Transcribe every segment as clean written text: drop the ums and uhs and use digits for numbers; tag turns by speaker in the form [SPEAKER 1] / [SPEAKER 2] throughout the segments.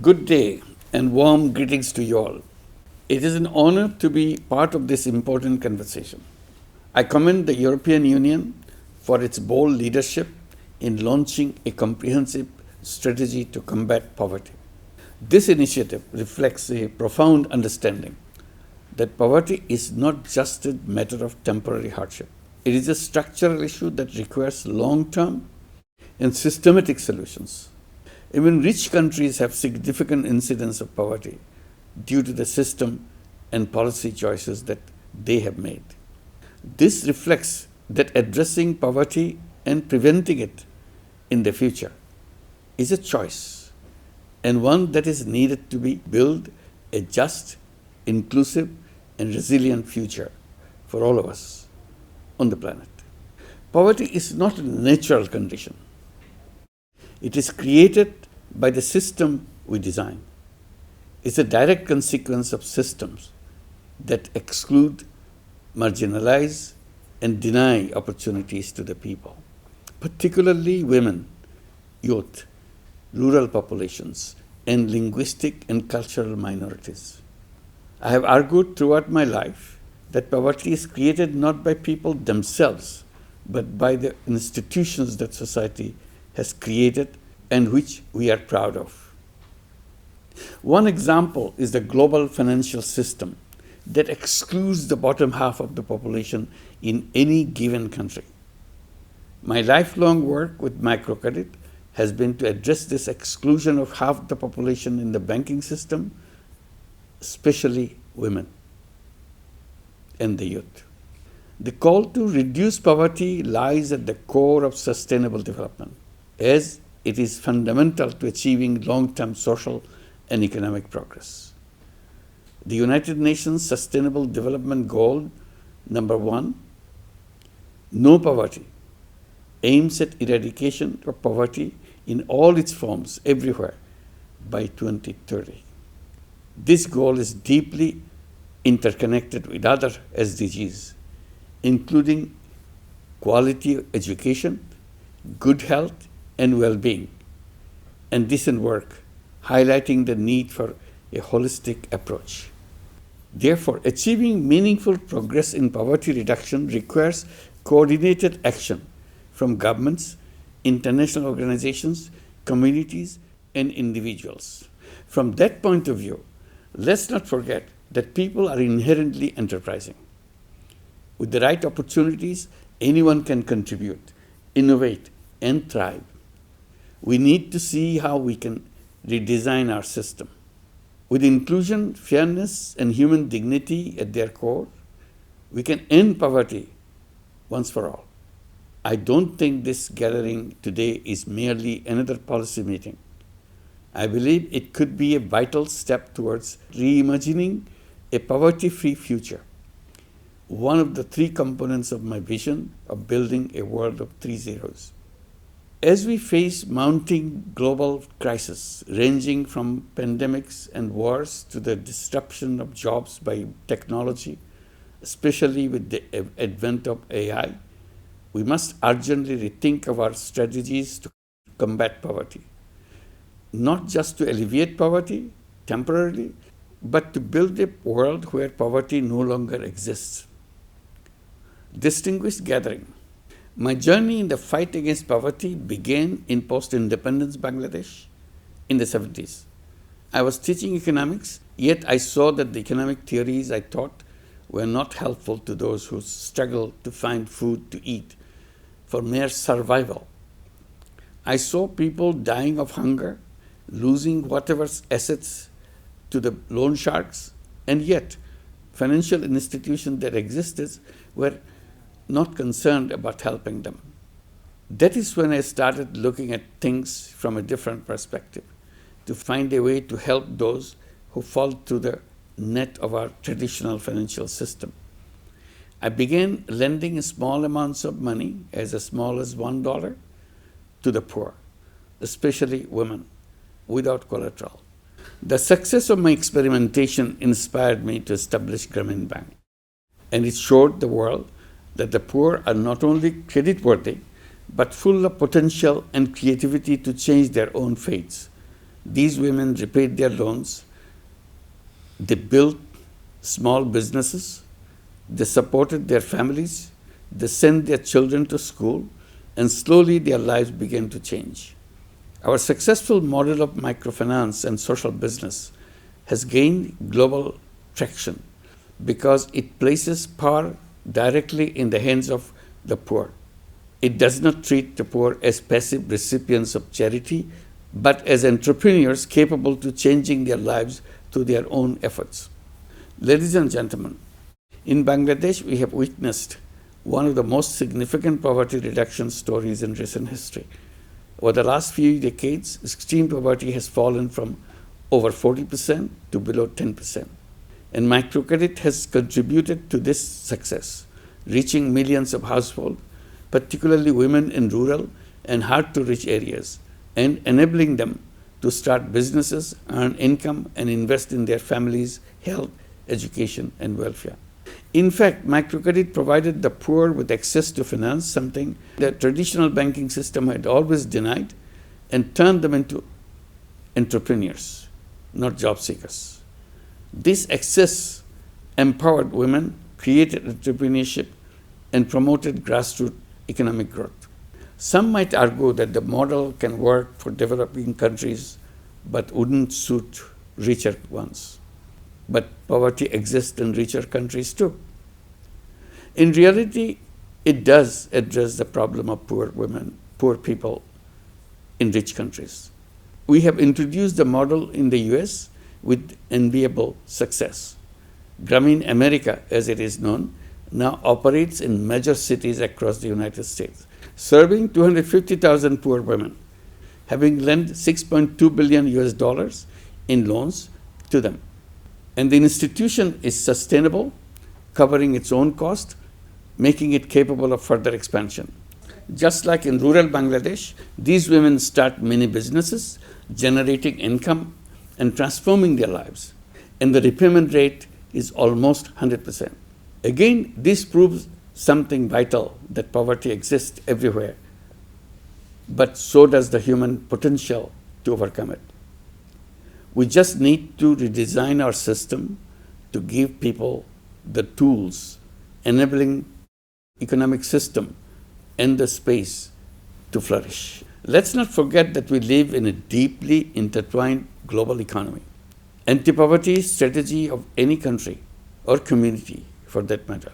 [SPEAKER 1] Good day and warm greetings to you all. It is an honor to be part of this important conversation. I commend the European Union for its bold leadership in launching a comprehensive strategy to combat poverty. This initiative reflects a profound understanding that poverty is not just a matter of temporary hardship. It is a structural issue that requires long-term and systematic solutions. Even rich countries have significant incidence of poverty due to the system and policy choices that they have made. This reflects that addressing poverty and preventing it in the future is a choice, and one that is needed to build a just, inclusive, and resilient future for all of us on the planet. Poverty is not a natural condition. It is created by the system we design. It's a direct consequence of systems that exclude, marginalize, and deny opportunities to the people, particularly women, youth, rural populations, and linguistic and cultural minorities. I have argued throughout my life that poverty is created not by people themselves, but by the institutions that society has created and which we are proud of. One example is the global financial system that excludes the bottom half of the population in any given country. My lifelong work with Microcredit has been to address this exclusion of half the population in the banking system, especially women and the youth. The call to reduce poverty lies at the core of sustainable development, as it is fundamental to achieving long-term social and economic progress. The United Nations Sustainable Development Goal number 1, no poverty, aims at eradication of poverty in all its forms everywhere by 2030. This goal is deeply interconnected with other SDGs, including quality education, good health, and well-being, and decent work, highlighting the need for a holistic approach. Therefore, achieving meaningful progress in poverty reduction requires coordinated action from governments, international organizations, communities, and individuals. From that point of view, let's not forget that people are inherently enterprising. With the right opportunities, anyone can contribute, innovate, and thrive. We need to see how we can redesign our system. With inclusion, fairness, and human dignity at their core, we can end poverty once for all. I don't think this gathering today is merely another policy meeting. I believe it could be a vital step towards reimagining a poverty-free future, one of the 3 components of my vision of building a world of 3 zeros. As we face mounting global crises ranging from pandemics and wars to the disruption of jobs by technology, especially with the advent of AI, we must urgently rethink of our strategies to combat poverty. Not just to alleviate poverty temporarily, but to build a world where poverty no longer exists. Distinguished gathering, my journey in the fight against poverty began in post-independence Bangladesh in the 70s. I was teaching economics, yet I saw that the economic theories I taught were not helpful to those who struggled to find food to eat for mere survival. I saw people dying of hunger, losing whatever assets to the loan sharks, and yet financial institutions that existed were not concerned about helping them. That is when I started looking at things from a different perspective, to find a way to help those who fall through the net of our traditional financial system. I began lending small amounts of money, as small as $1, to the poor, especially women, without collateral. The success of my experimentation inspired me to establish Grameen Bank, and it showed the world that the poor are not only creditworthy, but full of potential and creativity to change their own fates, These women repaid their loans, they built small businesses, they supported their families, they sent their children to school, and slowly their lives began to change. Our successful model of microfinance and social business has gained global traction because it places power directly in the hands of the poor. It does not treat the poor as passive recipients of charity, but as entrepreneurs capable to changing their lives through their own efforts. Ladies and gentlemen, in Bangladesh, we have witnessed one of the most significant poverty reduction stories in recent history. Over the last few decades, extreme poverty has fallen from over 40% to below 10%. And microcredit has contributed to this success, reaching millions of households, particularly women in rural and hard-to-reach areas, and enabling them to start businesses, earn income, and invest in their families' health, education, and welfare. In fact, microcredit provided the poor with access to finance, something the traditional banking system had always denied, and turned them into entrepreneurs, not job seekers. This access empowered women, created entrepreneurship, and promoted grassroots economic growth. Some might argue that the model can work for developing countries but wouldn't suit richer ones. But poverty exists in richer countries too. In reality, it does address the problem of poor women, poor people in rich countries. We have introduced the model in the US with enviable success. Grameen America, as it is known, now operates in major cities across the United States, serving 250,000 poor women, having lent $6.2 billion US in loans to them. And the institution is sustainable, covering its own cost, making it capable of further expansion. Just like in rural Bangladesh, these women start mini businesses, generating income and transforming their lives. And the repayment rate is almost 100%. Again, this proves something vital, that poverty exists everywhere, but so does the human potential to overcome it. We just need to redesign our system to give people the tools, enabling economic system and the space to flourish. Let's not forget that we live in a deeply intertwined global economy. Anti-poverty strategy of any country or community, for that matter,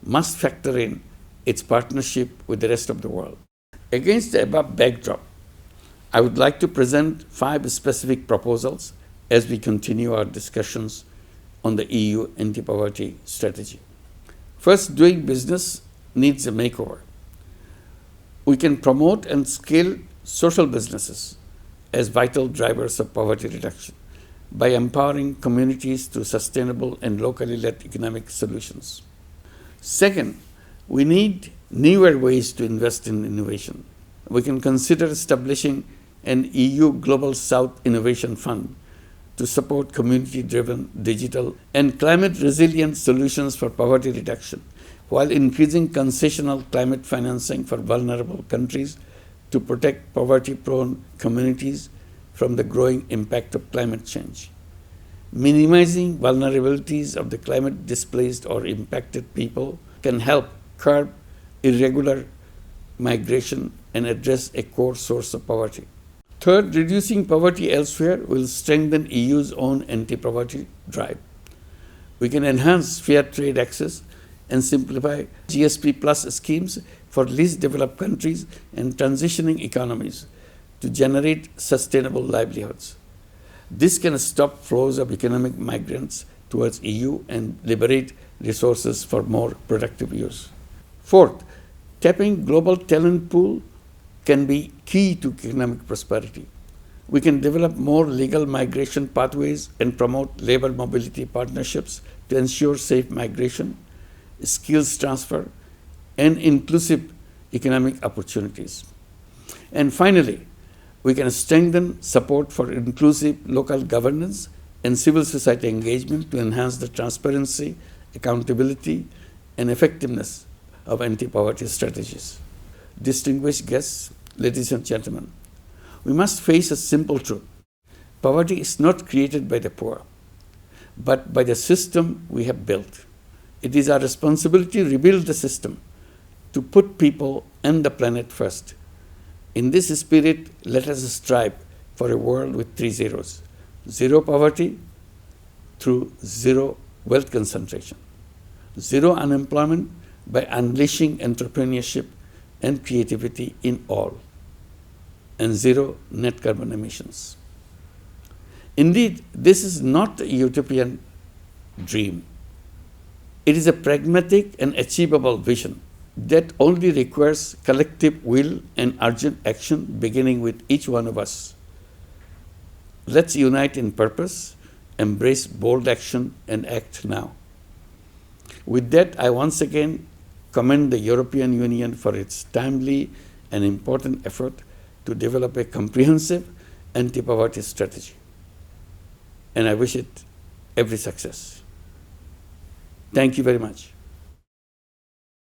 [SPEAKER 1] must factor in its partnership with the rest of the world. Against the above backdrop, I would like to present 5 specific proposals as we continue our discussions on the EU anti-poverty strategy. First, doing business needs a makeover. We can promote and scale social businesses as vital drivers of poverty reduction by empowering communities through sustainable and locally led economic solutions. Second, we need newer ways to invest in innovation. We can consider establishing an EU Global South Innovation Fund to support community-driven digital and climate-resilient solutions for poverty reduction, while increasing concessional climate financing for vulnerable countries to protect poverty-prone communities from the growing impact of climate change. Minimizing vulnerabilities of the climate-displaced or impacted people can help curb irregular migration and address a core source of poverty. Third, reducing poverty elsewhere will strengthen EU's own anti-poverty drive. We can enhance fair trade access and simplify GSP Plus schemes for least developed countries and transitioning economies to generate sustainable livelihoods. This can stop flows of economic migrants towards EU and liberate resources for more productive use. Fourth, tapping global talent pool can be key to economic prosperity. We can develop more legal migration pathways and promote labor mobility partnerships to ensure safe migration, skills transfer, and inclusive economic opportunities. And finally, we can strengthen support for inclusive local governance and civil society engagement to enhance the transparency, accountability, and effectiveness of anti-poverty strategies. Distinguished guests, ladies and gentlemen, we must face a simple truth. Poverty is not created by the poor, but by the system we have built. It is our responsibility to rebuild the system, to put people and the planet first. In this spirit, let us strive for a world with 3 zeros. Zero poverty through zero wealth concentration. Zero unemployment by unleashing entrepreneurship and creativity in all. And zero net carbon emissions. Indeed, this is not a utopian dream. It is a pragmatic and achievable vision that only requires collective will and urgent action beginning with each one of us. Let's unite in purpose, embrace bold action, and act now. With that, I once again commend the European Union for its timely and important effort to develop a comprehensive anti-poverty strategy. And I wish it every success. Thank you very much.